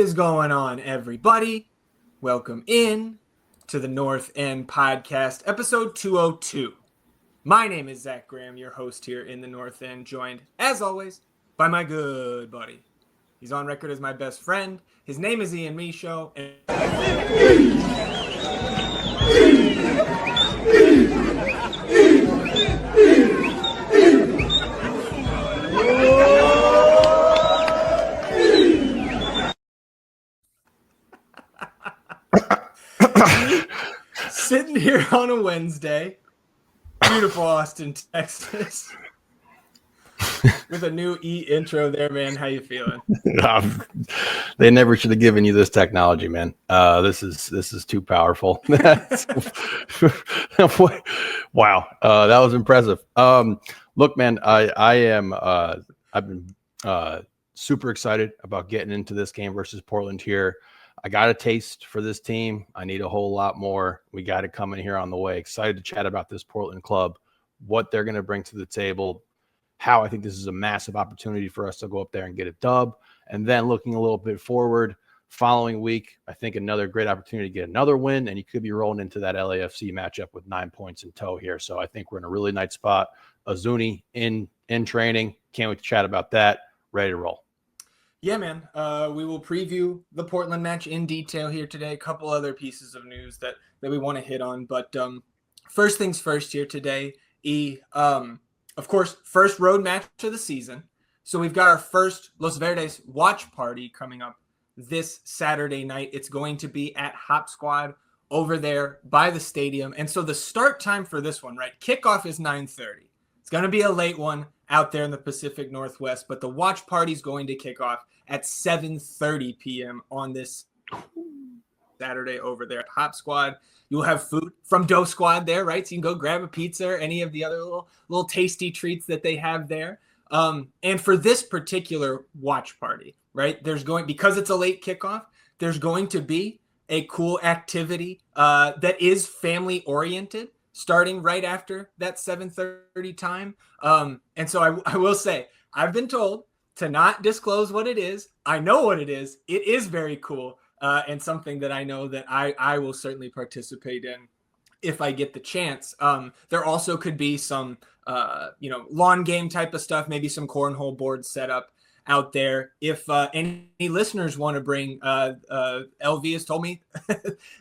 is going on, everybody? Welcome in to the North End Podcast, episode 202. My name is Zach Graham, your host here in the North End, joined, as always, by my good buddy. He's on record as my best friend. His name is Ian Michaud. Sitting here on a Wednesday, beautiful Austin, Texas, with a new intro there, man. How you feeling? They never should have given you this technology, man. This is too powerful. Wow, that was impressive. Look, man, I've been super excited about getting into this game versus Portland here. I got a taste for this team. I need a whole lot more. We got it coming here on the way. Excited to chat about this Portland club, what they're going to bring to the table, how I think this is a massive opportunity for us to go up there and get a dub. And then looking a little bit forward, following week, I think another great opportunity to get another win, and you could be rolling into that LAFC matchup with 9 points in tow here. So I think we're in a really nice spot. Azuni in training. Can't wait to chat about that. Ready to roll. Yeah, man. We will preview the Portland match in detail here today. A couple other pieces of news that we want to hit on. But first things first here today, of course, first road match of the season. So we've got our first Los Verdes watch party coming up this Saturday night. It's going to be at Hop Squad over there by the stadium. And so the start time for this one, right? Kickoff is 9:30. It's going to be a late one out there in the Pacific Northwest, but the watch party is going to kick off at 7:30 p.m. on this Saturday over there at Hop Squad. You'll have food from Dough Squad there, right? So you can go grab a pizza or any of the other little tasty treats that they have there. And for this particular watch party, right, because it's a late kickoff, there's going to be a cool activity that is family oriented, starting right after that 7:30 time. And so I will say, I've been told to not disclose what it is. I know what it is. It is very cool and something that I know that I will certainly participate in if I get the chance. There also could be some, lawn game type of stuff, maybe some cornhole boards set up out there. If any listeners want to bring, LV has told me,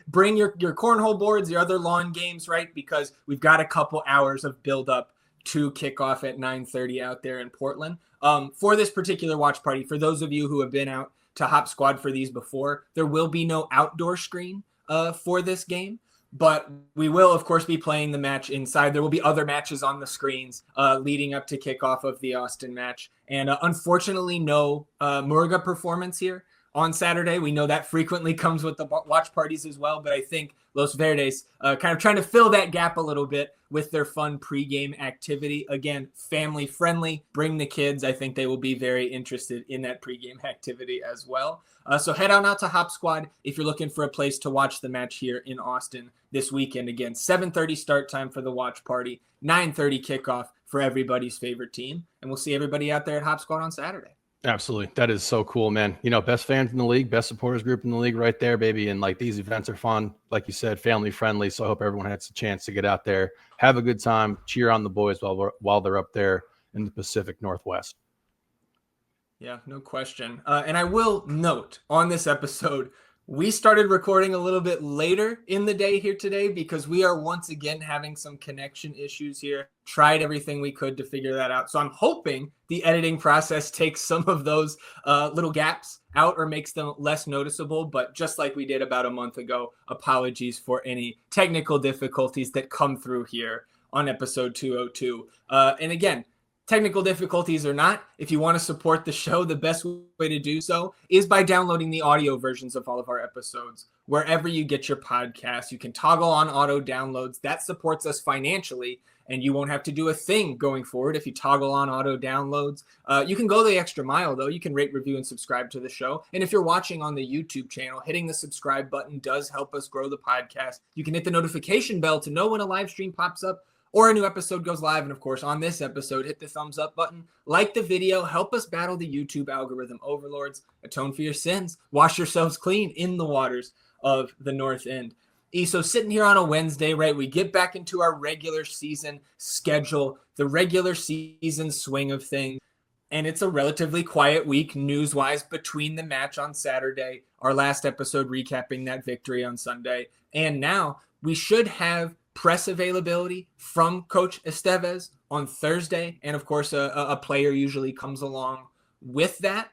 bring your cornhole boards, your other lawn games, right? Because we've got a couple hours of build up to kick off at 9:30 out there in Portland. For this particular watch party, for those of you who have been out to Hop Squad for these before, there will be no outdoor screen for this game. But we will, of course, be playing the match inside. There will be other matches on the screens leading up to kickoff of the Austin match. And unfortunately, no Murga performance here on Saturday. We know that frequently comes with the watch parties as well. But I think Los Verdes kind of trying to fill that gap a little bit with their fun pregame activity. Again, family friendly. Bring the kids. I think they will be very interested in that pregame activity as well. So head on out to Hop Squad if you're looking for a place to watch the match here in Austin this weekend. Again, 7:30 start time for the watch party, 9:30 kickoff for everybody's favorite team. And we'll see everybody out there at Hop Squad on Saturday. Absolutely. That is so cool, man. Best fans in the league, best supporters group in the league right there, baby. And like these events are fun, like you said, family friendly. So I hope everyone has a chance to get out there, have a good time, cheer on the boys while they're up there in the Pacific Northwest. Yeah, no question. And I will note on this episode, we started recording a little bit later in the day here today because we are once again having some connection issues here. Tried everything we could to figure that out. So I'm hoping the editing process takes some of those little gaps out or makes them less noticeable. But just like we did about a month ago, apologies for any technical difficulties that come through here on episode 202. And again, technical difficulties or not, if you want to support the show, the best way to do so is by downloading the audio versions of all of our episodes. Wherever you get your podcasts, you can toggle on auto downloads. That supports us financially, and you won't have to do a thing going forward if you toggle on auto downloads. You can go the extra mile, though. You can rate, review, and subscribe to the show. And if you're watching on the YouTube channel, hitting the subscribe button does help us grow the podcast. You can hit the notification bell to know when a live stream pops up or a new episode goes live. And of course, on this episode, hit the thumbs up button, like the video, help us battle the YouTube algorithm overlords, atone for your sins, wash yourselves clean in the waters of the North End. So sitting here on a Wednesday, right, we get back into our regular season schedule, the regular season swing of things. And it's a relatively quiet week news-wise between the match on Saturday, our last episode recapping that victory on Sunday. And now we should have press availability from Coach Estevez on Thursday. And of course, a player usually comes along with that.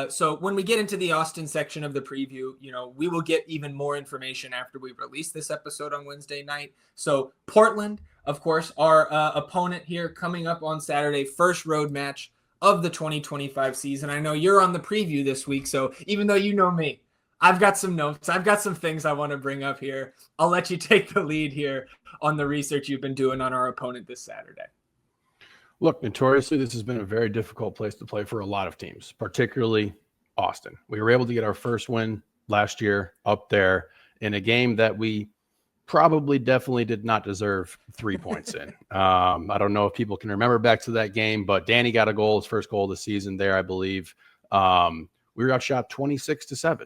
So when we get into the Austin section of the preview, we will get even more information after we release this episode on Wednesday night. So Portland, of course, our opponent here coming up on Saturday, first road match of the 2025 season. I know you're on the preview this week, so even though you know me, I've got some notes. I've got some things I want to bring up here. I'll let you take the lead here on the research you've been doing on our opponent this Saturday. Look, notoriously, this has been a very difficult place to play for a lot of teams, particularly Austin. We were able to get our first win last year up there in a game that we definitely did not deserve 3 points in. I don't know if people can remember back to that game, but Danny got a goal, his first goal of the season there, I believe. We were outshot 26-7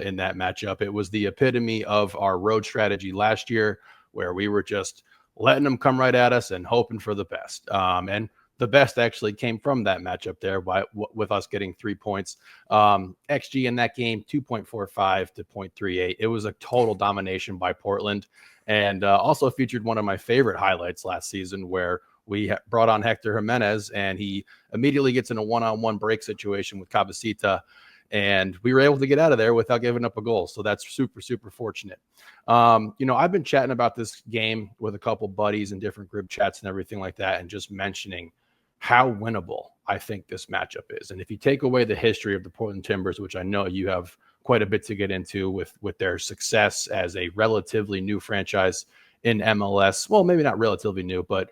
in that matchup. It was the epitome of our road strategy last year, where we were just letting them come right at us and hoping for the best. And the best actually came from that matchup there with us getting 3 points. XG in that game, 2.45 to 0.38. It was a total domination by Portland, and also featured one of my favorite highlights last season, where we brought on Hector Jimenez, and he immediately gets in a one-on-one break situation with Cabecita, and we were able to get out of there without giving up a goal. So that's super, super fortunate. I've been chatting about this game with a couple buddies in different group chats and everything like that, and just mentioning how winnable I think this matchup is. And if you take away the history of the Portland Timbers, which I know you have quite a bit to get into with their success as a relatively new franchise in MLS, well, maybe not relatively new, but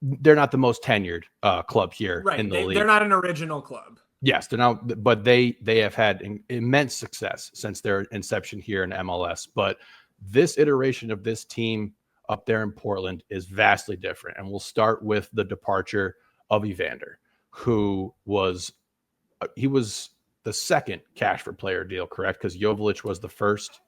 they're not the most tenured club here in the league. They're not an original club. Yes, they're now, but they have had immense success since their inception here in MLS. But this iteration of this team up there in Portland is vastly different. And we'll start with the departure of Evander, who was the second cash for player deal, correct? Because Joveljic was the first.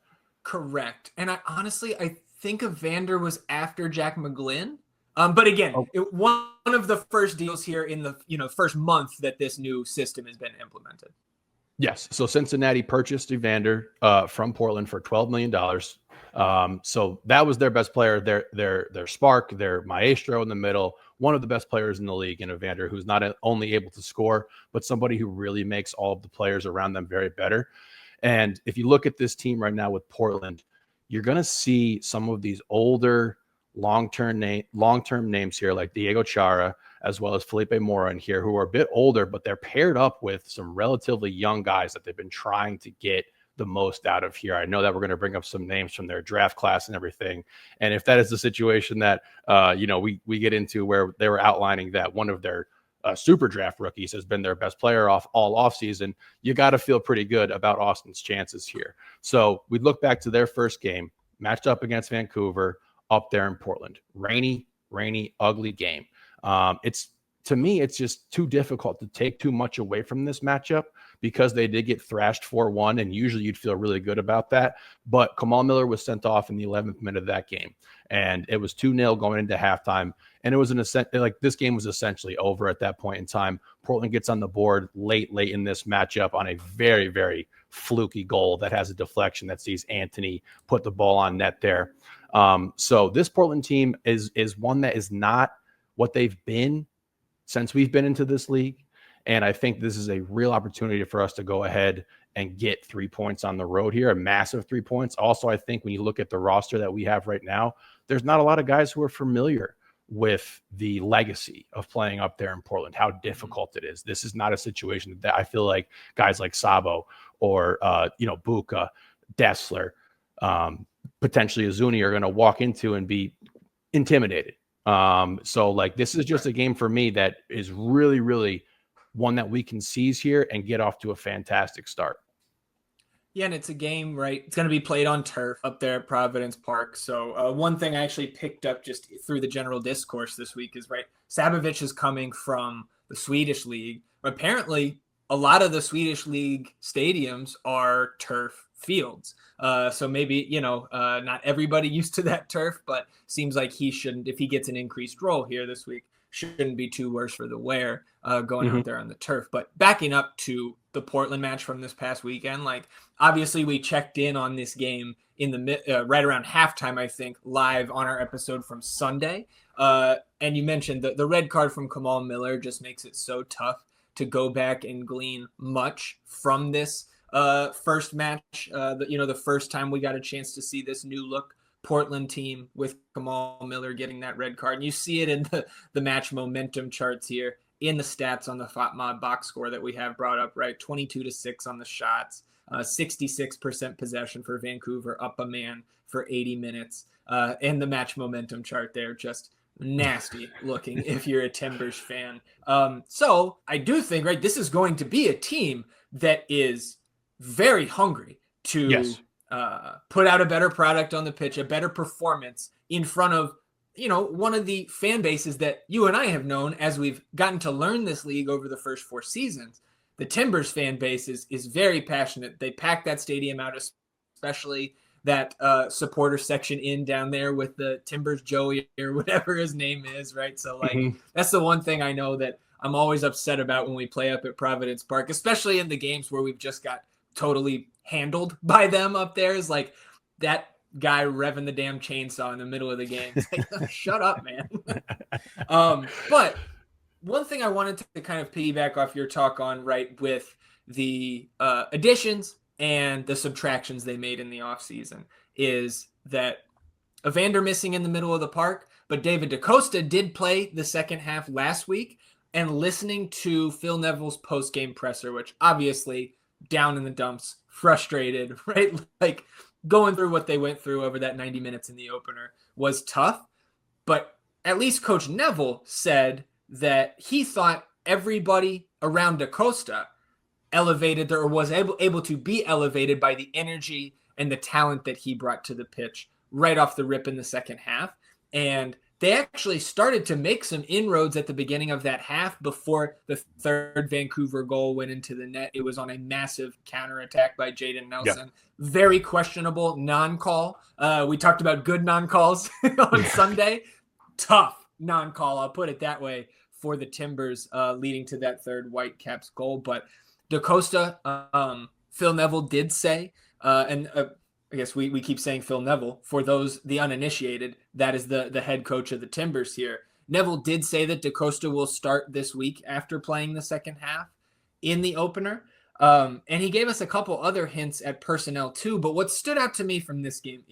Correct. And I think Evander was after Jack McGlynn. But again, one of the first deals here in the first month that this new system has been implemented. Yes. So Cincinnati purchased Evander from Portland for $12 million. So that was their best player, their spark, their maestro in the middle, one of the best players in the league in Evander, who's not only able to score, but somebody who really makes all of the players around them very better. And if you look at this team right now with Portland, you're going to see some of these older long-term names here, like Diego Chara, as well as Felipe Mora in here, who are a bit older, but they're paired up with some relatively young guys that they've been trying to get the most out of here. I know that we're going to bring up some names from their draft class and everything. And if that is the situation that, we get into, where they were outlining that one of their super draft rookies has been their best player all offseason, you got to feel pretty good about Austin's chances here. So we look back to their first game, matched up against Vancouver up there in Portland. Rainy, ugly game. To me, it's just too difficult to take too much away from this matchup, because they did get thrashed 4-1, and usually you'd feel really good about that. But Kamal Miller was sent off in the 11th minute of that game, and it was 2-0 going into halftime. And it was this game was essentially over at that point in time. Portland gets on the board late in this matchup on a very, very fluky goal that has a deflection that sees Anthony put the ball on net there. So this Portland team is one that is not what they've been since we've been into this league. And I think this is a real opportunity for us to go ahead and get 3 points on the road here, a massive 3 points. Also, I think when you look at the roster that we have right now, there's not a lot of guys who are familiar with the legacy of playing up there in Portland, how difficult it is. This is not a situation that I feel like guys like Sabo or, Buka, Dessler, potentially Azuni are going to walk into and be intimidated. So this is just a game for me that is really, really one that we can seize here and get off to a fantastic start. Yeah, and it's a game, right? It's going to be played on turf up there at Providence Park. So one thing I actually picked up just through the general discourse this week is, right, Sabovic is coming from the Swedish league. Apparently, a lot of the Swedish league stadiums are turf fields. So maybe, not everybody used to that turf, but seems like he shouldn't, if he gets an increased role here this week, shouldn't be too worse for the wear going out there on the turf. But backing up to the Portland match from this past weekend, like, obviously we checked in on this game in the right around halftime, I think, live on our episode from Sunday. And you mentioned the red card from Kamal Miller just makes it so tough to go back and glean much from this first match. The first time we got a chance to see this new look Portland team with Kamal Miller getting that red card. And you see it in the match momentum charts here in the stats on the FOTMOB box score that we have brought up, right? 22-6 on the shots, 66% possession for Vancouver, up a man for 80 minutes. And the match momentum chart there, just nasty looking if you're a Timbers fan. So I do think, right, this is going to be a team that is very hungry to put out a better product on the pitch, a better performance in front of, one of the fan bases that you and I have known as we've gotten to learn this league over the first 4 seasons. The Timbers fan base is very passionate. They pack that stadium out, especially that supporter section in down there with the Timbers Joey or whatever his name is, right? So, like, that's the one thing I know that I'm always upset about when we play up at Providence Park, especially in the games where we've just got totally handled by them up there, is like that guy revving the damn chainsaw in the middle of the game. It's like, shut up, man. But one thing I wanted to kind of piggyback off your talk on, right, with the additions and the subtractions they made in the offseason, is that Evander missing in the middle of the park, but David DaCosta did play the second half last week. And listening to Phil Neville's post-game presser, which obviously down in the dumps, frustrated, right? Like, going through what they went through over that 90 minutes in the opener was tough. But at least Coach Neville said that he thought everybody around DaCosta elevated or was able to be elevated by the energy and the talent that he brought to the pitch right off the rip in the second half. And they actually started to make some inroads at the beginning of that half before the third Vancouver goal went into the net. It was on a massive counterattack by Jaden Nelson. Yeah. Very questionable non-call. We talked about good non-calls on Sunday. Tough non-call, I'll put it that way, for the Timbers, leading to that third Whitecaps goal. But DaCosta, Phil Neville did say, I guess we keep saying Phil Neville. For those, the uninitiated, that is the head coach of the Timbers here. Neville did say that DaCosta will start this week after playing the second half in the opener. And he gave us a couple other hints at personnel too. But what stood out to me from this game,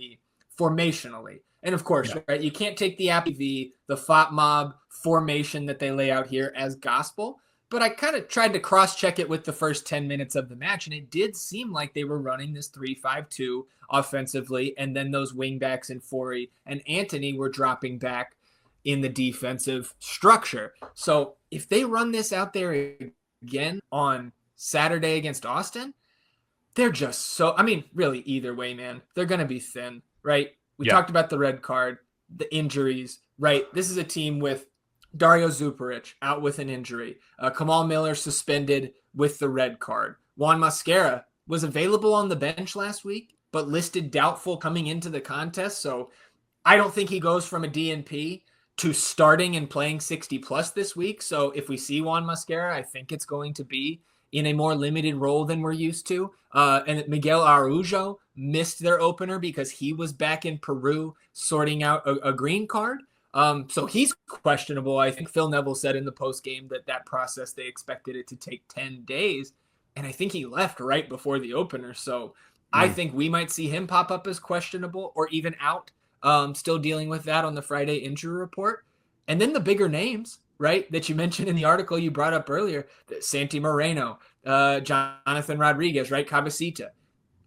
formationally, and of course, right, you can't take the FOTMOB formation that they lay out here as gospel. But I kind of tried to cross-check it with the first 10 minutes of the match, and it did seem like they were running this 3-5-2 offensively, and then those wingbacks in Forey and Anthony were dropping back in the defensive structure. So if they run this out there again on Saturday against Austin, they're just so – I mean, really, either way, man, they're going to be thin, right? We talked about the red card, the injuries, right? This is a team with Dario Zuparic out with an injury. Kamal Miller suspended with the red card. Juan Mosquera was available on the bench last week, but listed doubtful coming into the contest. So I don't think he goes from a DNP to starting and playing 60+ this week. So if we see Juan Mosquera, I think it's going to be in a more limited role than we're used to. And Miguel Araujo missed their opener because he was back in Peru sorting out a green card. So he's questionable. I think Phil Neville said in the post game that process, they expected it to take 10 days. And I think he left right before the opener. So I think we might see him pop up as questionable or even out. Still dealing with that on the Friday injury report. And then the bigger names, right, that you mentioned in the article you brought up earlier, Santi Moreno, Jonathan Rodriguez, right, Cabecita,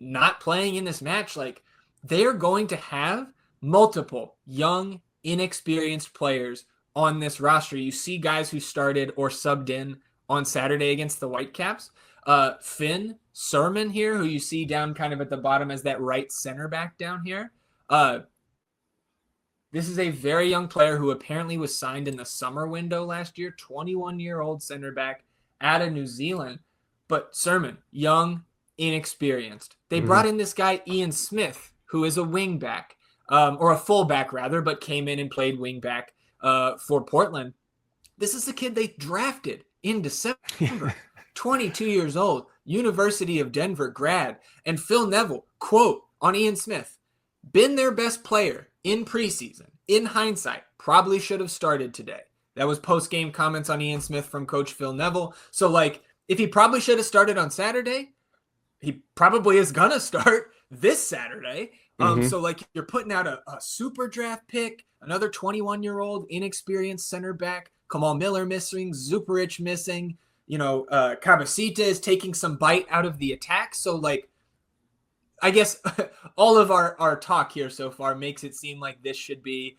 not playing in this match. Like, they're going to have multiple young, inexperienced players on this roster. You see guys who started or subbed in on Saturday against the Whitecaps. Finn Sermon here, who you see down kind of at the bottom as that right center back down here. This is a very young player who apparently was signed in the summer window last year, 21-year-old center back out of New Zealand. But Sermon, young, inexperienced. They brought in this guy, Ian Smith, who is a wing back, or a fullback rather, but came in and played wing back for Portland. This is the kid they drafted in December, 22 years old, University of Denver grad. And Phil Neville, quote on Ian Smith, been their best player in preseason. In hindsight, probably should have started today. That was post-game comments on Ian Smith from Coach Phil Neville. So, like, if he probably should have started on Saturday, he probably is going to start this Saturday. So, like, you're putting out a super draft pick, another 21-year-old inexperienced center back, Kamal Miller missing, Zuperich missing, Cabecita is taking some bite out of the attack. So, like, I guess all of our talk here so far makes it seem like this should be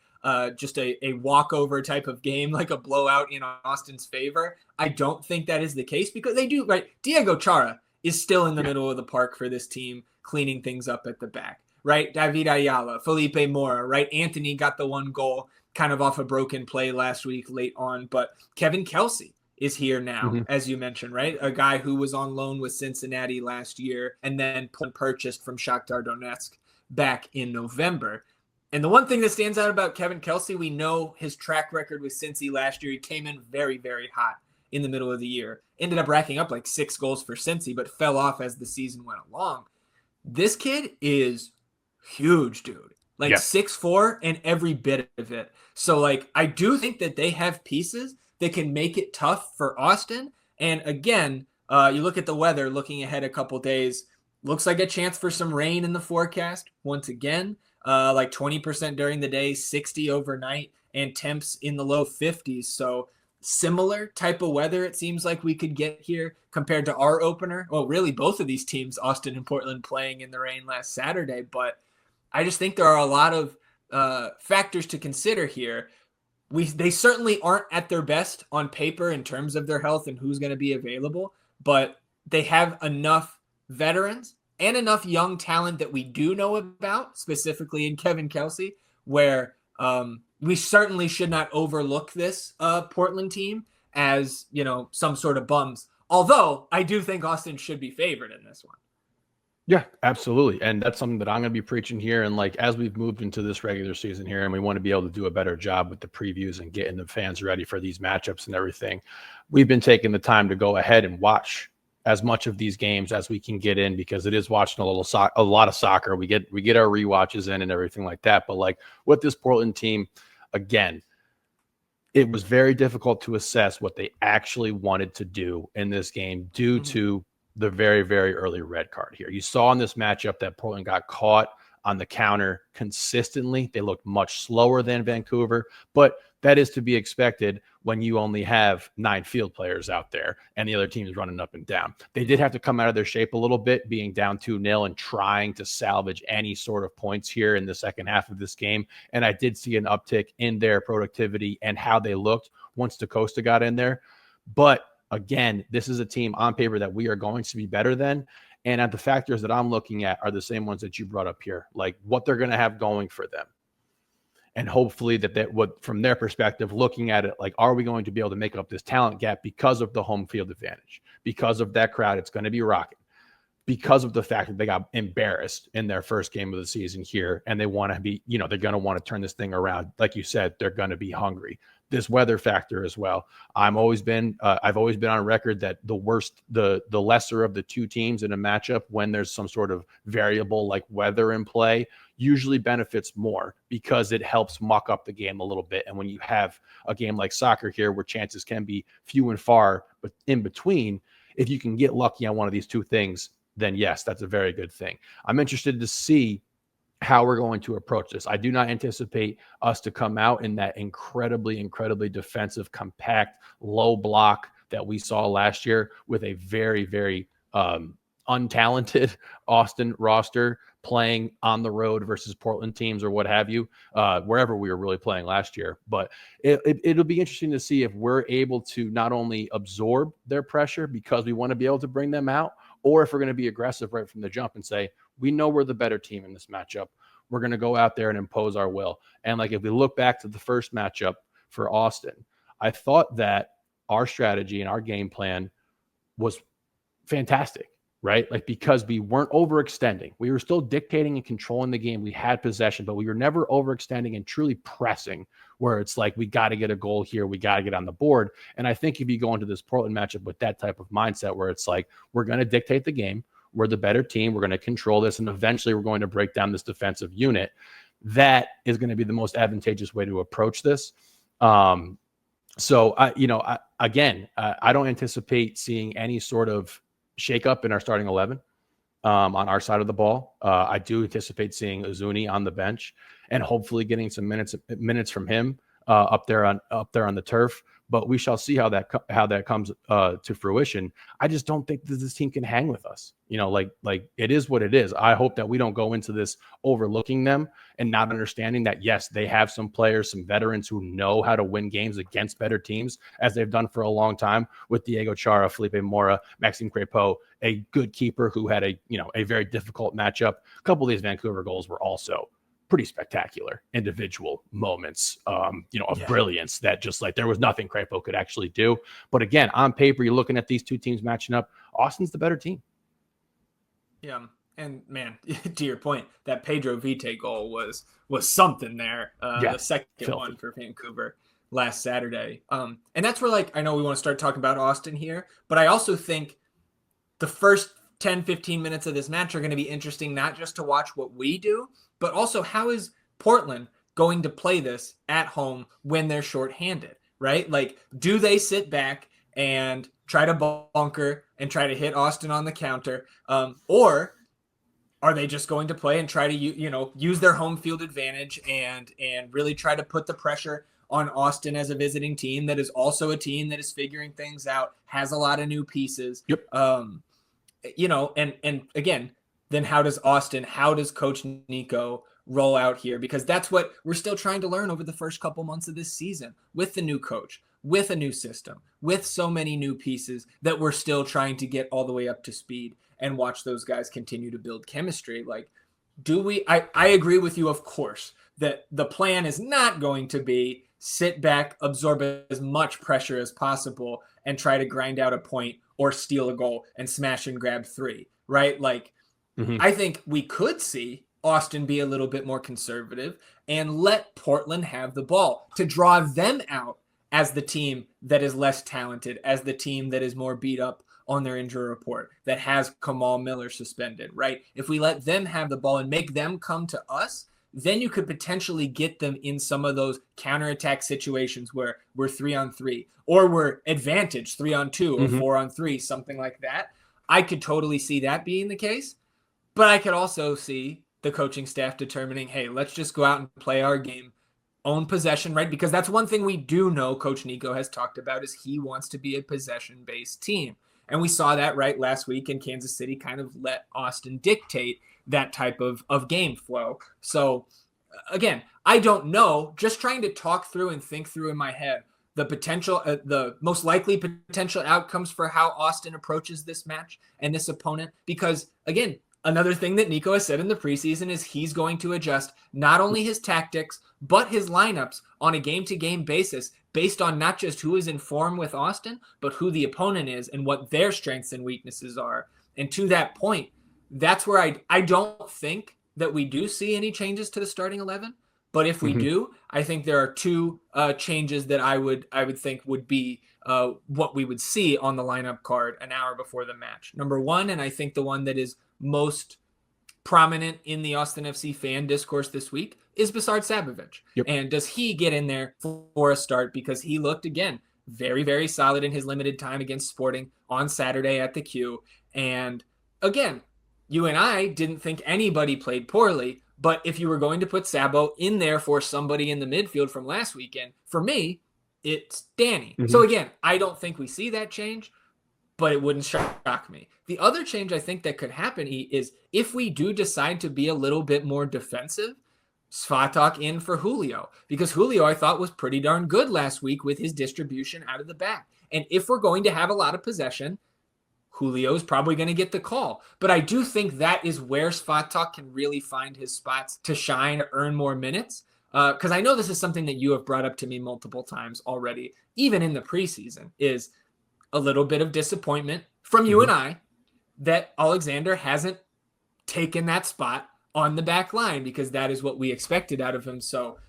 just a walkover type of game, like a blowout in Austin's favor. I don't think that is the case because they do, right? Diego Chara is still in the middle of the park for this team, cleaning things up at the back, right? David Ayala, Felipe Mora, right? Anthony got the one goal kind of off a broken play last week late on, but Kevin Kelsey is here now, as you mentioned, right? A guy who was on loan with Cincinnati last year and then purchased from Shakhtar Donetsk back in November. And the one thing that stands out about Kevin Kelsey, we know his track record with Cincy last year. He came in very, very hot in the middle of the year. Ended up racking up like 6 goals for Cincy, but fell off as the season went along. This kid is huge, dude. Like 6'4" and every bit of it. So, like, I do think that they have pieces that can make it tough for Austin. And again, you look at the weather, looking ahead a couple days, looks like a chance for some rain in the forecast once again, like 20% during the day, 60 overnight, and temps in the low 50s. So similar type of weather it seems like we could get here compared to our opener. Well, really both of these teams, Austin and Portland, playing in the rain last Saturday. But I just think there are a lot of factors to consider here. They certainly aren't at their best on paper in terms of their health and who's going to be available, but they have enough veterans and enough young talent that we do know about, specifically in Kevin Kelsey, where we certainly should not overlook this Portland team as, some sort of bums. Although I do think Austin should be favored in this one. Yeah, absolutely. And that's something that I'm going to be preaching here. And like, as we've moved into this regular season here, and we want to be able to do a better job with the previews and getting the fans ready for these matchups and everything, we've been taking the time to go ahead and watch as much of these games as we can get in, because it is watching a lot of soccer. We get our rewatches in and everything like that. But like with this Portland team, again, it was very difficult to assess what they actually wanted to do in this game due to the very, very early red card here. You saw in this matchup that Portland got caught on the counter consistently. They looked much slower than Vancouver, but that is to be expected when you only have 9 field players out there and the other team is running up and down. They did have to come out of their shape a little bit, being down 2-0 and trying to salvage any sort of points here in the second half of this game. And I did see an uptick in their productivity and how they looked once DaCosta got in there. But again, this is a team on paper that we are going to be better than. And at the factors that I'm looking at are the same ones that you brought up here, like what they're going to have going for them. And hopefully that would, from their perspective, looking at it like, are we going to be able to make up this talent gap because of the home field advantage, because of that crowd? It's going to be rocking, because of the fact that they got embarrassed in their first game of the season here. And they want to be, they're going to want to turn this thing around. Like you said, they're going to be hungry. This weather factor as well. I've always been on record that the lesser of the two teams in a matchup, when there's some sort of variable like weather in play, usually benefits more because it helps muck up the game a little bit. And when you have a game like soccer here, where chances can be few and far, but in between, if you can get lucky on one of these two things, then yes, that's a very good thing. I'm interested to see how we're going to approach this. I do not anticipate us to come out in that incredibly defensive, compact, low block that we saw last year with a very, very untalented Austin roster. playing on the road versus Portland teams or what have you, wherever we were really playing last year. But it'll be interesting to see if we're able to not only absorb their pressure because we want to be able to bring them out, or if we're going to be aggressive right from the jump and say, we know we're the better team in this matchup. We're going to go out there and impose our will. And like, if we look back to the first matchup for Austin, I thought that our strategy and our game plan was fantastic, right? Like, because we weren't overextending. We were still dictating and controlling the game. We had possession, but we were never overextending and truly pressing where it's like, we got to get a goal here. We got to get on the board. And I think if you go into this Portland matchup with that type of mindset where it's like, we're going to dictate the game, we're the better team, we're going to control this, and eventually we're going to break down this defensive unit, that is going to be the most advantageous way to approach this. So I don't anticipate seeing any sort of shakeup in our starting 11 on our side of the ball. I do anticipate seeing Uzuni on the bench and hopefully getting some minutes from him up there on the turf. But we shall see how that comes to fruition. I just don't think that this team can hang with us. Like it is what it is. I hope that we don't go into this overlooking them and not understanding that, yes, they have some players, some veterans who know how to win games against better teams, as they've done for a long time with Diego Chara, Felipe Mora, Maxime Crépeau, a good keeper who had a very difficult matchup. A couple of these Vancouver goals were also pretty spectacular individual moments, of brilliance that just like there was nothing Crépeau could actually do. But again, on paper, you're looking at these two teams matching up. Austin's the better team. Yeah. And man, to your point, that Pedro Vite goal was something there. The second one for Vancouver last Saturday. And that's where, like, I know we want to start talking about Austin here, but I also think the first 10, 15 minutes of this match are going to be interesting, not just to watch what we do, but also how is Portland going to play this at home when they're shorthanded, right? Like, do they sit back and try to bunker and try to hit Austin on the counter? Or are they just going to play and try to, use their home field advantage and really try to put the pressure on Austin as a visiting team that is also a team that is figuring things out, has a lot of new pieces. Yep. And again, then how does Coach Nico roll out here? Because that's what we're still trying to learn over the first couple months of this season with the new coach, with a new system, with so many new pieces that we're still trying to get all the way up to speed and watch those guys continue to build chemistry. Like, I agree with you, of course, that the plan is not going to be sit back, absorb as much pressure as possible, and try to grind out a point or steal a goal and smash and grab 3, right? Like, I think we could see Austin be a little bit more conservative and let Portland have the ball to draw them out as the team that is less talented, as the team that is more beat up on their injury report, that has Kamal Miller suspended, right? If we let them have the ball and make them come to us, then you could potentially get them in some of those counterattack situations where we're 3-on-3 or we're advantage 3-on-2 or 4-on-3, something like that. I could totally see that being the case, but I could also see the coaching staff determining, hey, let's just go out and play our game, own possession, right? Because that's one thing we do know Coach Nico has talked about is he wants to be a possession-based team. And we saw that right last week in Kansas City, kind of let Austin dictate that type of game flow. So again, I don't know, just trying to talk through and think through in my head the potential, the most likely potential outcomes for how Austin approaches this match and this opponent. Because again, another thing that Nico has said in the preseason is he's going to adjust not only his tactics, but his lineups on a game-to-game basis based on not just who is in form with Austin, but who the opponent is and what their strengths and weaknesses are. And to that point, that's where I don't think that we do see any changes to the starting 11. But if we do, I think there are 2 changes that I would think would be what we would see on the lineup card an hour before the match. Number 1, and I think the one that is most prominent in the Austin FC fan discourse this week, is Besart Sabovic. Yep. And does he get in there for a start? Because he looked, again, very, very solid in his limited time against Sporting on Saturday at the Q. And again, you and I didn't think anybody played poorly, but if you were going to put Sabo in there for somebody in the midfield from last weekend, for me, it's Danny. So again, I don't think we see that change, but it wouldn't shock me. The other change I think that could happen is if we do decide to be a little bit more defensive, Svatak in for Julio, because Julio I thought was pretty darn good last week with his distribution out of the back. And if we're going to have a lot of possession, Julio's probably going to get the call. But I do think that is where Svatak can really find his spots to shine, earn more minutes. Because I know this is something that you have brought up to me multiple times already, even in the preseason, is a little bit of disappointment from you and I that Alexander hasn't taken that spot on the back line, because that is what we expected out of him. So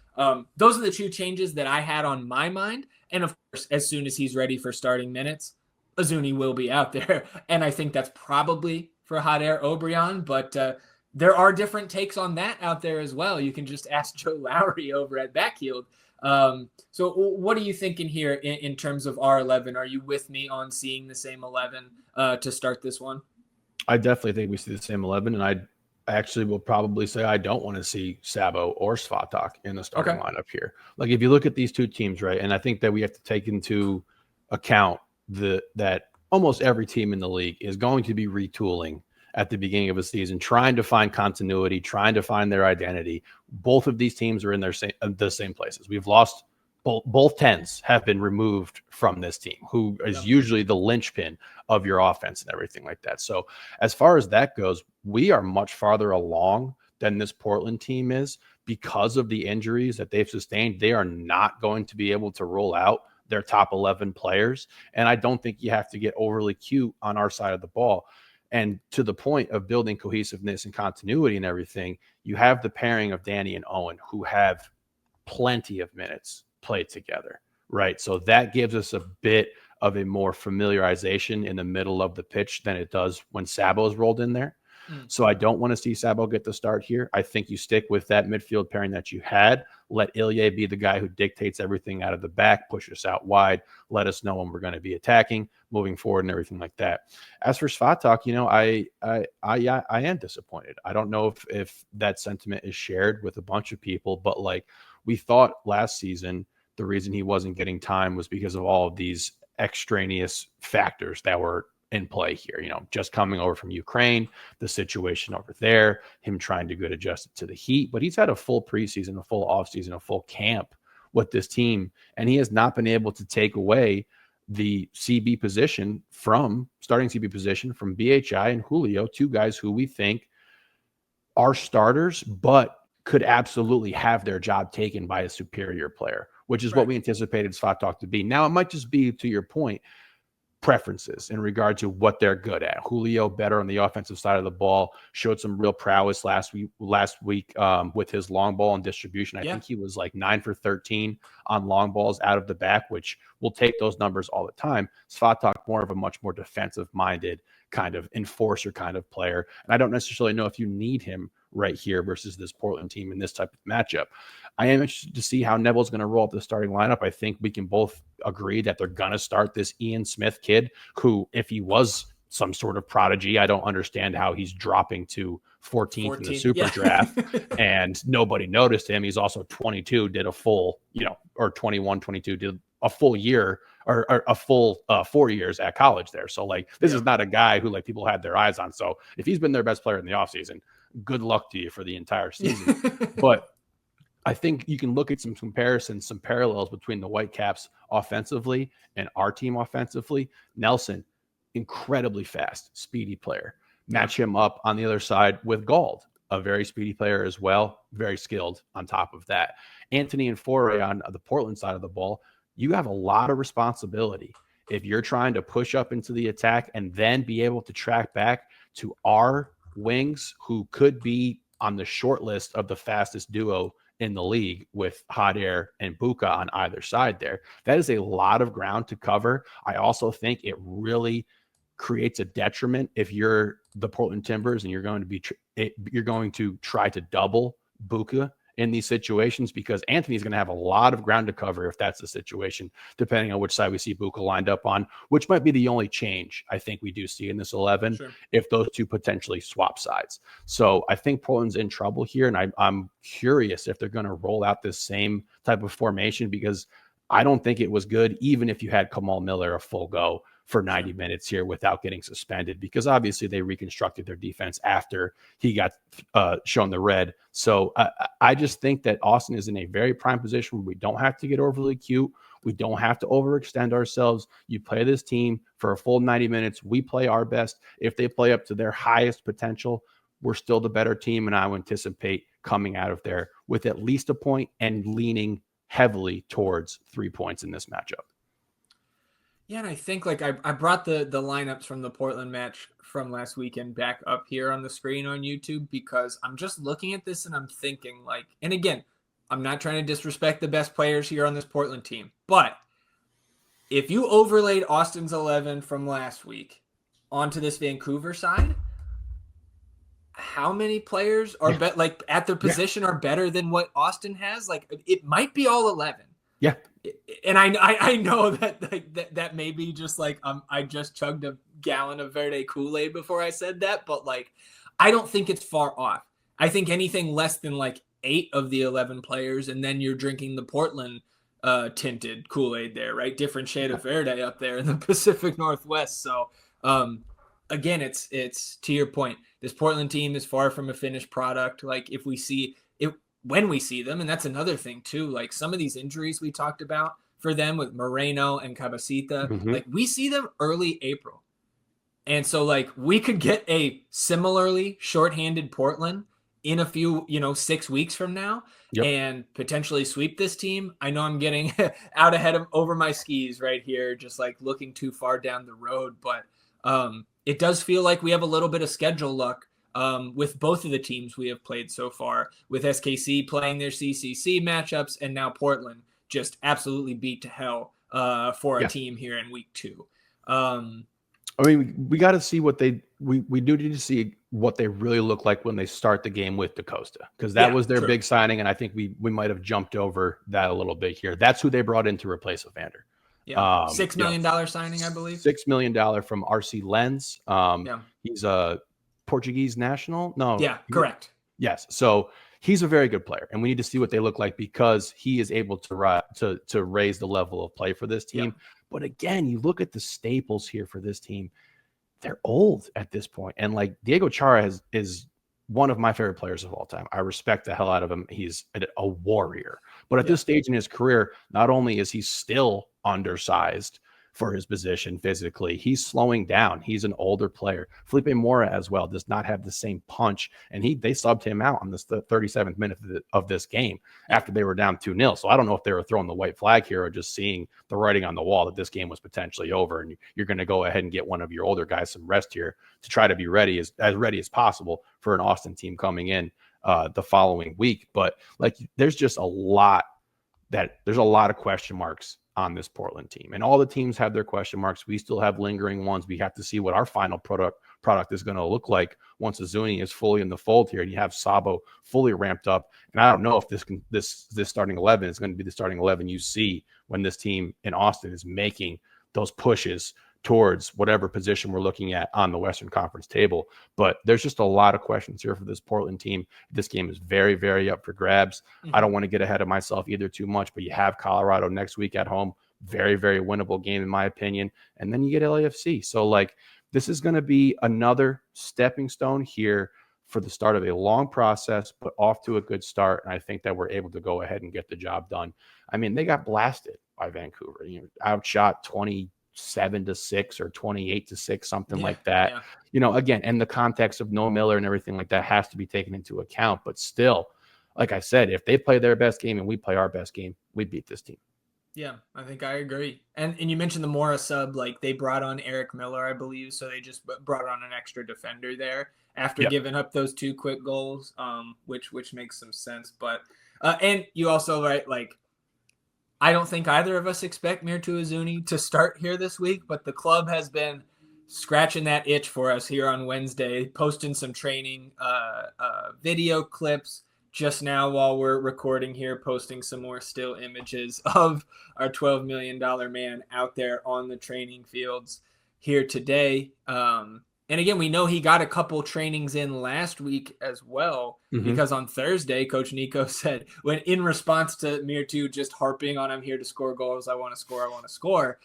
those are the two changes that I had on my mind. And of course, as soon as he's ready for starting minutes, Azuni will be out there. And I think that's probably for Hader Obrian, but there are different takes on that out there as well. You can just ask Joe Lowry over at Backfield. So what are you thinking here in terms of R11? Are you with me on seeing the same 11 to start this one? I definitely think we see the same 11, and I actually will probably say I don't want to see Sabo or Svatak in the starting lineup here. Like, if you look at these two teams, right, and I think that we have to take into account that almost every team in the league is going to be retooling at the beginning of a season, trying to find continuity, trying to find their identity. Both of these teams are in the same places. We've lost both 10s have been removed from this team, who is usually the linchpin of your offense and everything like that. So as far as that goes, we are much farther along than this Portland team is because of the injuries that they've sustained. They are not going to be able to roll out their top 11 players. And I don't think you have to get overly cute on our side of the ball. And to the point of building cohesiveness and continuity and everything, you have the pairing of Danny and Owen, who have plenty of minutes played together, right? So that gives us a bit of a more familiarization in the middle of the pitch than it does when Sabo's rolled in there. So I don't want to see Sabo get the start here. I think you stick with that midfield pairing that you had. Let Ilya be the guy who dictates everything out of the back, push us out wide, let us know when we're going to be attacking, moving forward, and everything like that. As for Svatak, I am disappointed. I don't know if that sentiment is shared with a bunch of people, but like, we thought last season the reason he wasn't getting time was because of all of these extraneous factors that were in play here, just coming over from Ukraine, the situation over there, him trying to get adjusted to the heat. But he's had a full preseason, a full offseason, a full camp with this team, and he has not been able to take away the CB position from starting CB position from BHI and Julio, two guys who we think are starters, but could absolutely have their job taken by a superior player, which is what we anticipated Svatak to be. Now, it might just be, to your point, preferences in regard to what they're good at. Julio better on the offensive side of the ball, showed some real prowess last week with his long ball and distribution. I think he was like 9 for 13 on long balls out of the back, which will take those numbers all the time. Svatak, more of a much more defensive minded kind of enforcer kind of player. And I don't necessarily know if you need him right here versus this Portland team in this type of matchup. I am interested to see how Neville's going to roll up the starting lineup. I think we can both agree that they're going to start this Ian Smith kid, who, if he was some sort of prodigy, I don't understand how he's dropping to 14th in the super draft and nobody noticed him. He's also 22, did a full, or 21, 22, did a full year or a full 4 years at college there. So like, this is not a guy who like people had their eyes on. So if he's been their best player in the offseason, good luck to you for the entire season. But I think you can look at some comparisons, some parallels between the Whitecaps offensively and our team offensively. Nelson, incredibly fast, speedy player. Match him up on the other side with Gauld, a very speedy player as well, very skilled on top of that. Anthony and Foray on the Portland side of the ball, you have a lot of responsibility if you're trying to push up into the attack and then be able to track back to our wings, who could be on the short list of the fastest duo in the league with Hot Air and Buka on either side there. That is a lot of ground to cover. I also think it really creates a detriment if you're the Portland Timbers and you're going to try to double Buka in these situations, because Anthony's going to have a lot of ground to cover if that's the situation, depending on which side we see Buka lined up on, which might be the only change I think we do see in this 11 if those two potentially swap sides. So I think Portland's in trouble here, and I'm curious if they're going to roll out this same type of formation, because I don't think it was good, even if you had Kamal Miller a full go for 90 minutes here without getting suspended, because obviously they reconstructed their defense after he got shown the red. So I just think that Austin is in a very prime position where we don't have to get overly cute. We don't have to overextend ourselves. You play this team for a full 90 minutes. We play our best. If they play up to their highest potential, we're still the better team. And I would anticipate coming out of there with at least a point and leaning heavily towards 3 points in this matchup. Yeah, and I think like I brought the lineups from the Portland match from last weekend back up here on the screen on YouTube, because I'm just looking at this and I'm thinking like, and again, I'm not trying to disrespect the best players here on this Portland team, but if you overlaid Austin's 11 from last week onto this Vancouver side, how many players are like at their position are better than what Austin has? Like it might be all 11. Yeah. And I know that like that may be just like I just chugged a gallon of Verde Kool-Aid before I said that, but like I don't think it's far off. I think anything less than like 8 of the 11 players, and then you're drinking the Portland tinted Kool-Aid there, right? Different shade of Verde up there in the Pacific Northwest. So again, it's to your point, this Portland team is far from a finished product. Like if we see it, when we see them, and that's another thing too, like some of these injuries we talked about for them with Moreno and Cabecita, like we see them early April. And so like we could get a similarly shorthanded Portland in a few, 6 weeks from now and potentially sweep this team. I know I'm getting out ahead of over my skis right here, just like looking too far down the road, but it does feel like we have a little bit of schedule luck with both of the teams we have played so far, with SKC playing their CCC matchups and now Portland just absolutely beat to hell for a team here in week 2. I mean, we got to see what we do need to see what they really look like when they start the game with DaCosta, because that was their big signing. And I think we might have jumped over that a little bit here. That's who they brought in to replace Evander. Yeah. $6 million signing, I believe. $6 million from RC Lens. He's a Portuguese national. No. Yeah, correct. Yes. So he's a very good player, and we need to see what they look like, because he is able to raise the level of play for this team. Yeah. But again, you look at the staples here for this team, they're old at this point. And like Diego Chara is one of my favorite players of all time. I respect the hell out of him. He's a warrior. But at this stage in his career, not only is he still undersized for his position physically, he's slowing down. He's an older player. Felipe Mora as well does not have the same punch, and they subbed him out on the 37th minute of this game after they were down 2-0. So I don't know if they were throwing the white flag here or just seeing the writing on the wall that this game was potentially over, and you're going to go ahead and get one of your older guys some rest here to try to be ready as ready as possible for an Austin team coming in the following week. But like, there's just a lot of question marks on this Portland team, and all the teams have their question marks. We still have lingering ones. We have to see what our final product is going to look like once Azuni is fully in the fold here, and you have Sabo fully ramped up. And I don't know if this starting 11 is going to be the starting 11 you see when this team in Austin is making those pushes towards whatever position we're looking at on the Western Conference table. But there's just a lot of questions here for this Portland team. This game is very, very up for grabs. I don't want to get ahead of myself either too much, but you have Colorado next week at home. Very, very winnable game in my opinion. And then you get LAFC. So like, this is going to be another stepping stone here for the start of a long process, but off to a good start. And I think that we're able to go ahead and get the job done. I mean, they got blasted by Vancouver, outshot 27-6 or 28-6, something like that. Again, in the context of Noah Miller and everything like that has to be taken into account. But still, like I said, if they play their best game and we play our best game, we beat this team. Yeah, I think I agree. And you mentioned the Mora sub, like they brought on Eric Miller, I believe. So they just brought on an extra defender there after giving up those 2 quick goals, which makes some sense. But and you also, right, like, I don't think either of us expect Mirtu Azuni to start here this week, but the club has been scratching that itch for us here on Wednesday, posting some training video clips just now while we're recording here, posting some more still images of our $12 million man out there on the training fields here today. And again, we know he got a couple trainings in last week as well, because on Thursday, Coach Nico said, when in response to Mirtu just harping on, I'm here to score goals, I want to score,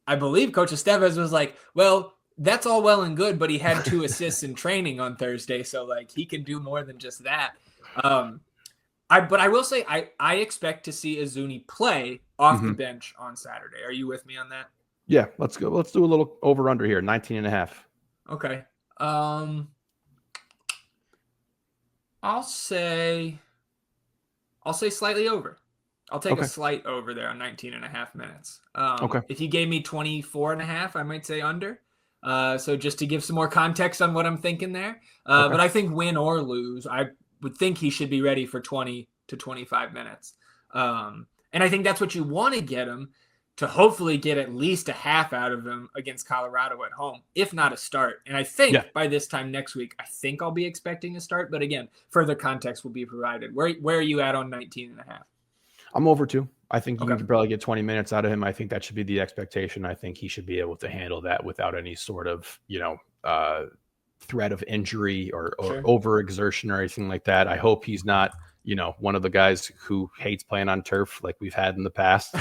I believe Coach Estevez was like, well, that's all well and good, but he had 2 assists in training on Thursday, so like he can do more than just that. But I will say I expect to see Izuni play off the bench on Saturday. Are you with me on that? Yeah, let's go. Let's do a little over under here, 19.5. Okay. I'll say slightly over. I'll take a slight over there on 19.5 minutes. If you gave me 24.5, I might say under. So just to give some more context on what I'm thinking there. But I think win or lose, I would think he should be ready for 20 to 25 minutes. And I think that's what you want to get him, to hopefully get at least a half out of him against Colorado at home, if not a start. And I think by this time next week, I think I'll be expecting a start. But again, further context will be provided. Where are you at on 19.5? I'm over 2. I think you can probably get 20 minutes out of him. I think that should be the expectation. I think he should be able to handle that without any sort of, threat of injury or overexertion or anything like that. I hope he's not, one of the guys who hates playing on turf like we've had in the past.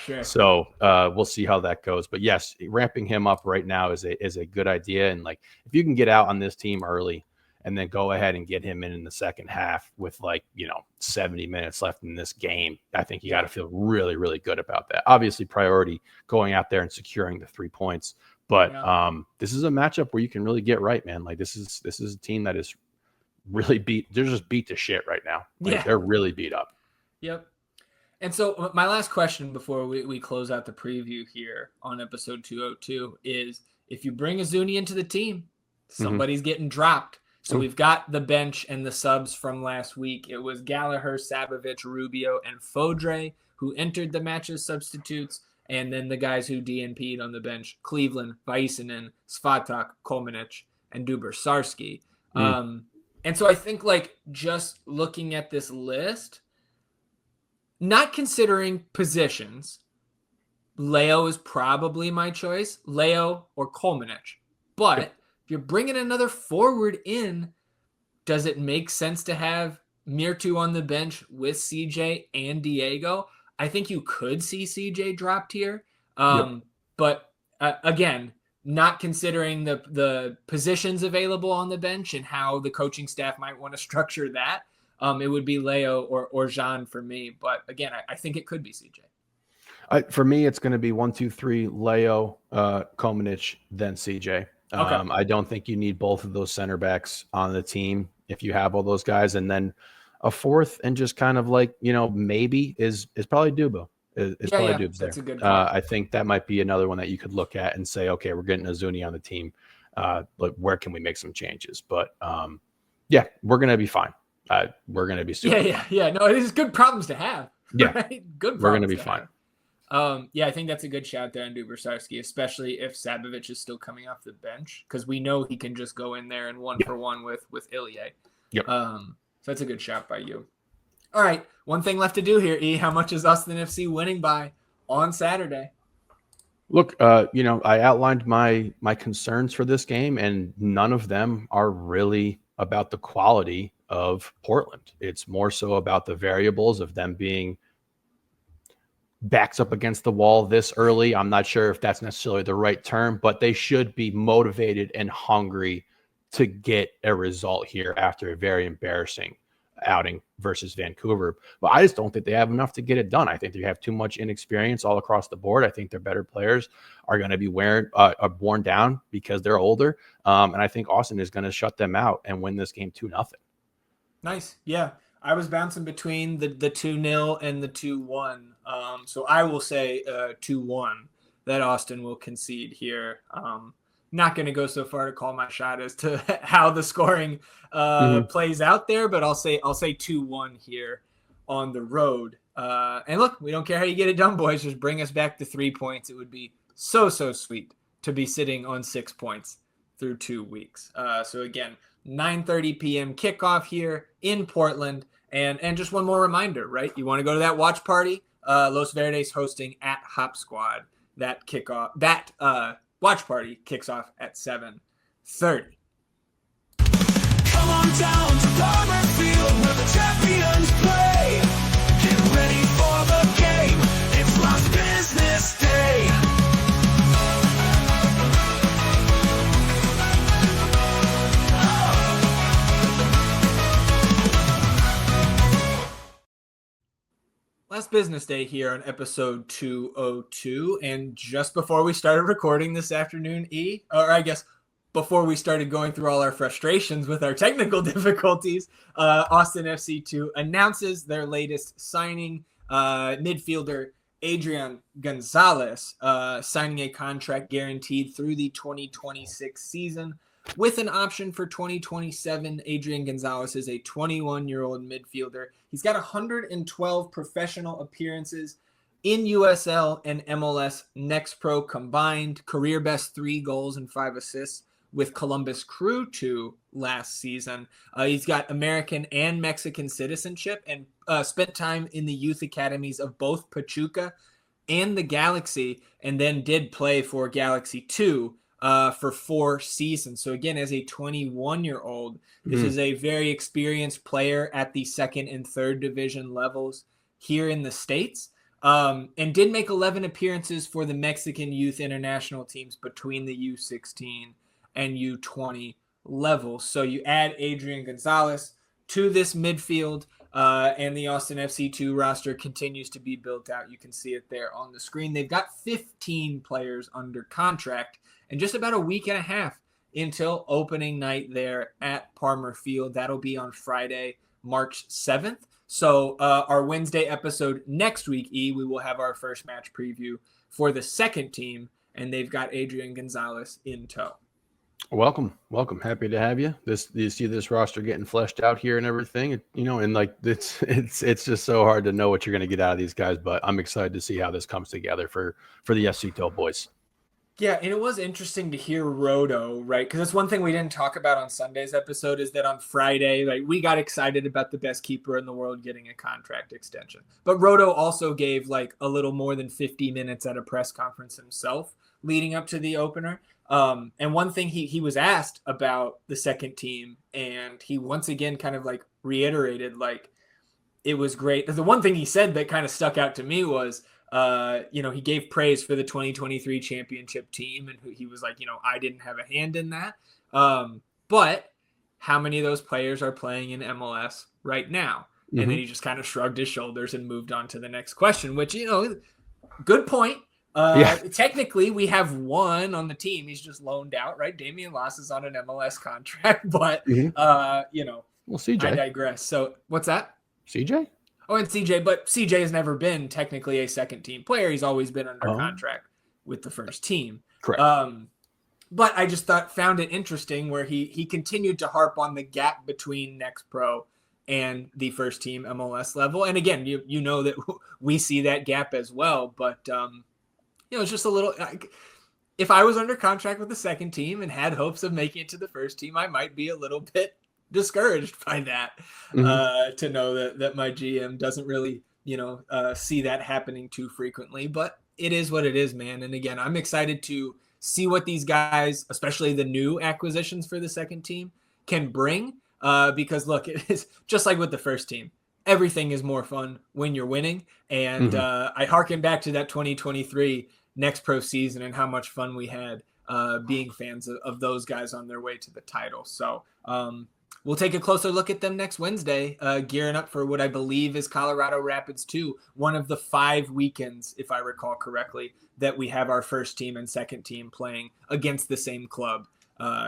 Sure. So we'll see how that goes. But yes, ramping him up right now is a good idea. And like, if you can get out on this team early and then go ahead and get him in the second half with 70 minutes left in this game, I think you got to feel really, really good about that. Obviously, priority going out there and securing the 3 points. But this is a matchup where you can really get right, man. Like this is a team that is really beat. They're just beat to shit right now. They're really beat up. Yep. And so my last question before we close out the preview here on episode 202 is, if you bring Izuni into the team, somebody's getting dropped. So we've got the bench and the subs from last week. It was Gallagher, Sabovich, Rubio, and Fodre who entered the match as substitutes. And then the guys who DNP'd on the bench, Cleveland, Vaisinen, Svatak, Kolmanic, and Duber-Sarski. And so I think just looking at this list, not considering positions, Leo is probably my choice, Leo or Kolmanic. But if you're bringing another forward in, does it make sense to have Mirtu on the bench with CJ and Diego? I think you could see CJ dropped here. But again, not considering the positions available on the bench and how the coaching staff might want to structure that, it would be Leo or Jean for me. But again, I think it could be CJ. For me, it's going to be 1, 2, 3, Leo, Kolmanic, then CJ. I don't think you need both of those center backs on the team if you have all those guys. And then a fourth and just kind of maybe is probably Dubo. It's probably Dubs there. That's a good call. I think that might be another one that you could look at and say, okay, we're getting Izuni on the team. Where can we make some changes? But we're going to be fine. We're going to be super fine. Yeah. No, it is good problems to have. Yeah. Right? Good problems. We're going to be fine. I think that's a good shout there on Duber-Sarski, especially if Sabovich is still coming off the bench, because we know he can just go in there and 1-for-1 with Ilya. Yep. So that's a good shout by you. All right, one thing left to do here, E. How much is Austin FC winning by on Saturday? Look, I outlined my concerns for this game, and none of them are really about the quality of Portland. It's more so about the variables of them being backs up against the wall this early. I'm not sure if that's necessarily the right term, but they should be motivated and hungry to get a result here after a very embarrassing outing versus Vancouver. But I just don't think they have enough to get it done. I think they have too much inexperience all across the board. I think their better players are going to be worn down because they're older. And I think Austin is going to shut them out and win this game 2-0. Nice. Yeah. I was bouncing between the 2-0 and the 2-1. So I will say 2-1 that Austin will concede here. Not going to go so far to call my shot as to how the scoring plays out there, but I'll say 2-1 here on the road. And look, we don't care how you get it done, boys. Just bring us back to 3 points. It would be so sweet to be sitting on 6 points through 2 weeks. So again, 9:30 p.m. kickoff here in Portland. And just one more reminder, right? You want to go to that watch party? Los Verdes hosting at Hop Squad. That watch party kicks off at 7:30. Come on down to Farmer Field where the champions play. Get ready for the game. It's Lost Business Day. Last business day here on episode 202. And just before we started recording this afternoon, or I guess before we started going through all our frustrations with our technical difficulties, Austin FC2 announces their latest signing, midfielder Adrian Gonzalez, signing a contract guaranteed through the 2026 season with an option for 2027. Adrian Gonzalez is a 21-year-old midfielder. He's got 112 professional appearances in USL and MLS Next Pro combined, career best 3 goals and 5 assists with Columbus Crew 2 last season. He's got American and Mexican citizenship and spent time in the youth academies of both Pachuca and the Galaxy, and then did play for Galaxy 2 for 4 seasons. So again, as a 21-year-old, this is a very experienced player at the 2nd and 3rd division levels here in the States, and did make 11 appearances for the Mexican youth international teams between the U16 and U20 levels. So you add Adrian Gonzalez to this midfield, and the Austin FC2 roster continues to be built out. You can see it there on the screen. They've got 15 players under contract, and just about a week and a half until opening night there at Palmer Field. That'll be on Friday, March 7th. So our Wednesday episode next week, we will have our first match preview for the second team, and they've got Adrian Gonzalez in tow. Welcome. Happy to have you. You see this roster getting fleshed out here and everything, and like it's just so hard to know what you're going to get out of these guys, but I'm excited to see how this comes together for the FC2 boys. Yeah, and it was interesting to hear Roto, right? Because that's one thing we didn't talk about on Sunday's episode, is that on Friday, like, we got excited about the best keeper in the world getting a contract extension. But Roto also gave like a little more than 50 minutes at a press conference himself leading up to the opener. And one thing he was asked about the second team, and he once again kind of like reiterated, like, it was great. The one thing he said that kind of stuck out to me was, he gave praise for the 2023 championship team, and he was like, I didn't have a hand in that. But how many of those players are playing in MLS right now? Mm-hmm. And then he just kind of shrugged his shoulders and moved on to the next question, which, good point. Technically we have one on the team. He's just loaned out, right? Damian Loss is on an MLS contract, but well, CJ. I digress. So what's that? CJ? Oh, and CJ, but CJ has never been technically a second team player. He's always been under contract with the first team. Correct. But I just found it interesting where he continued to harp on the gap between Next Pro and the first team MLS level. And again, you know that we see that gap as well, but it's just a little, if I was under contract with the second team and had hopes of making it to the first team, I might be a little bit discouraged by that, to know that my GM doesn't really, see that happening too frequently, but it is what it is, man. And again, I'm excited to see what these guys, especially the new acquisitions for the second team, can bring, because look, it is just like with the first team. Everything is more fun when you're winning. And I harken back to that 2023 Next Pro season and how much fun we had being fans of those guys on their way to the title. So we'll take a closer look at them next Wednesday, gearing up for what I believe is Colorado Rapids 2, one of the 5 weekends, if I recall correctly, that we have our first team and second team playing against the same club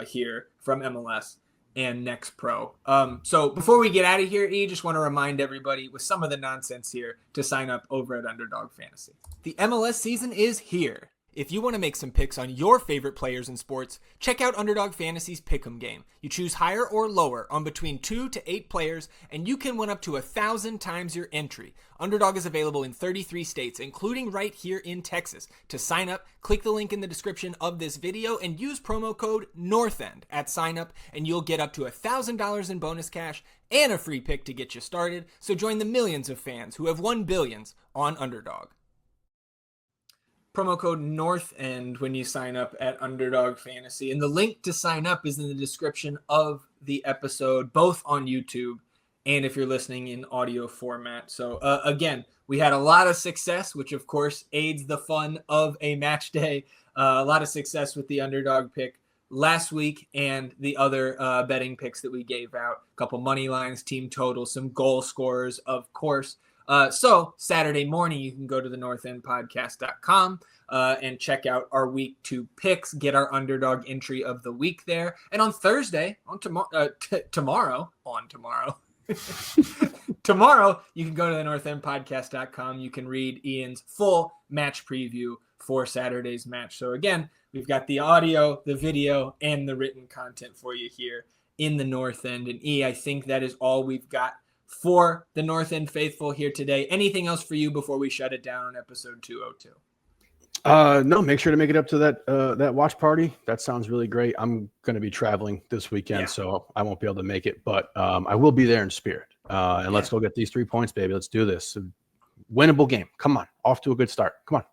here from MLS and Next Pro. So before we get out of here, just want to remind everybody with some of the nonsense here to sign up over at Underdog Fantasy. The MLS season is here. If you want to make some picks on your favorite players in sports, check out Underdog Fantasy's Pick'em game. You choose higher or lower on between 2 to 8 players, and you can win up to 1,000 times your entry. Underdog is available in 33 states, including right here in Texas. To sign up, click the link in the description of this video and use promo code NORTHEND at sign up, and you'll get up to $1,000 in bonus cash and a free pick to get you started. So join the millions of fans who have won billions on Underdog. Promo code NORTHEND when you sign up at Underdog Fantasy. And the link to sign up is in the description of the episode, both on YouTube and if you're listening in audio format. So again, we had a lot of success, which of course aids the fun of a match day. A lot of success with the Underdog pick last week and the other betting picks that we gave out. A couple money lines, team totals, some goal scorers, of course. So Saturday morning, you can go to the northendpodcast.com and check out our week 2 picks, get our underdog entry of the week there. And on Thursday, tomorrow, tomorrow, you can go to the northendpodcast.com. You can read Ian's full match preview for Saturday's match. So again, we've got the audio, the video, and the written content for you here in the North End. And I think that is all we've got for the North End faithful here today. Anything else for you before we shut it down on episode 202? No, make sure to make it up to that watch party. That sounds really great. I'm going to be traveling this weekend, so I won't be able to make it, but I will be there in spirit. And let's go get these 3 points, baby. Let's do this. Winnable game. Come on. Off to a good start. Come on.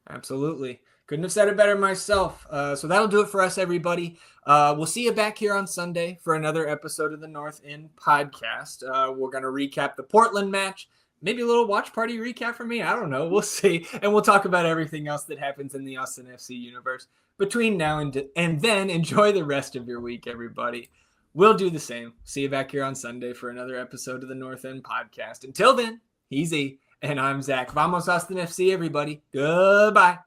Absolutely. Couldn't have said it better myself. So that'll do it for us, everybody. We'll see you back here on Sunday for another episode of the North End podcast. We're going to recap the Portland match. Maybe a little watch party recap for me. I don't know. We'll see. And we'll talk about everything else that happens in the Austin FC universe between now and then. Enjoy the rest of your week, everybody. We'll do the same. See you back here on Sunday for another episode of the North End podcast. Until then, he's E, and I'm Zach. Vamos Austin FC, everybody. Goodbye.